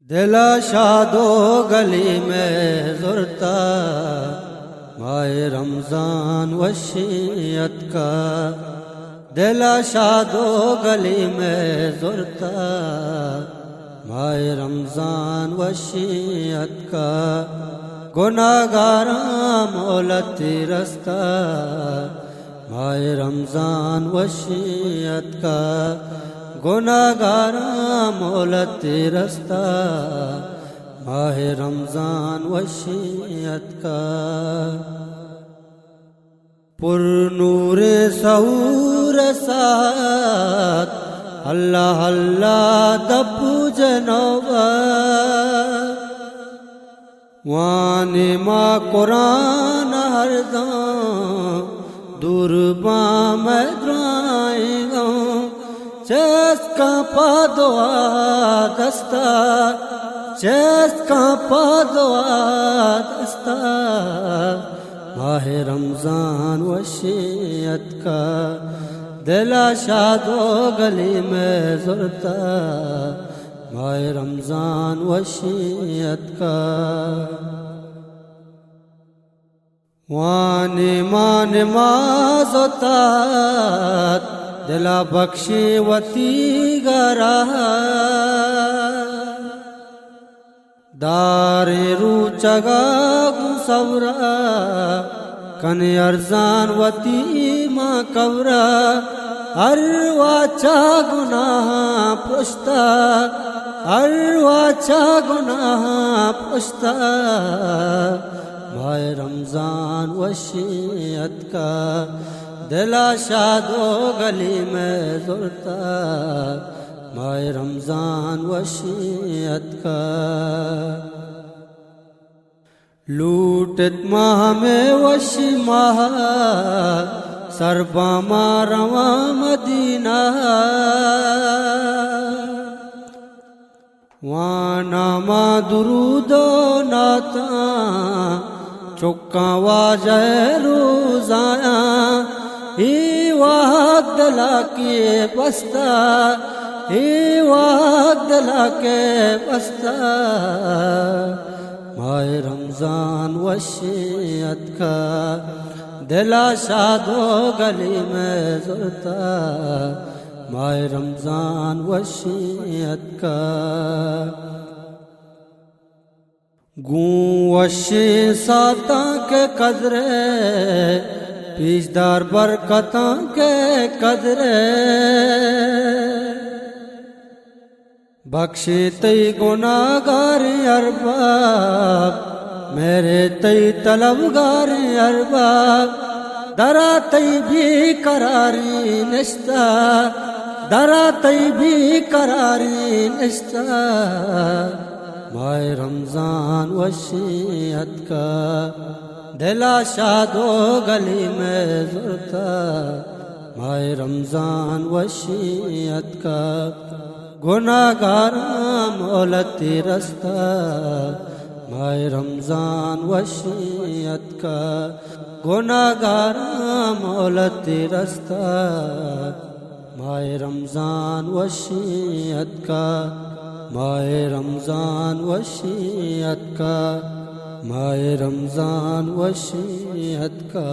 دلا شادو گلی میں زرتا ماہ رمضان وشیت کا، دلا شادو گلی میں زرتا ماہ رمضان وشیت کا، گناہگاراں مولتی رستہ ماہ رمضان وشیت کا، گناہگاراں مولتی رستہ ماہ رمضان وشیت کا، پر نور سحور ساتھ اللہ اللہ دپو جنوبہ، وانی ما قرآن ہر دم دور بام درائیں گاؤں، چیس کا پا دعا دستا، چیس کا پا دعا دستا ماہ رمضان وشیت کا، دلا شادو گلی میں زرتا ماہ رمضان وشیت کا، وانی ماں نماز اتات دلا بخشی وتی گرا، دار رو چگا گسورا کن ارزان وتی ماں کورا، ہر واچا گناہ پشتا، ہر واچا گناہ پشتا ماہ رمضان وشیت کا، دلا شادو گلی میں زرتا ماہ رمضان وشیت کا، لوٹت ماہ میں وشی ماہ سربا ماں رواں مدینہ، وانا ماں درود و ناتا چکا واجہ روزایا، ہی واق دلا کے بستا، ہی واق دلا کے بستا ماہ رمضان وشیت کا، دلا شادو گلی میں زرتا ماہ رمضان وشیت کا، گوں وشی ساتاں کے قدرے پیشدار برکتاں کے قدرے، بخشی تی گناہگار ارباب میرے تی طلبگار ارباب، درا تی بھی قراری نشتا، درا تی بھی قراری نشتا ماہ رمضان وشیت کا، دلا شادو گلی میں زرتا ماہ رمضان وشیت کا، گناہگاراں مولتی رستہ ماہ رمضان وشیت کا، گناہگاراں مولتی رستہ ماہ رمضان وشیت کا، ماہ رمضان وشیت کا، ماہ رمضان وشیت کا۔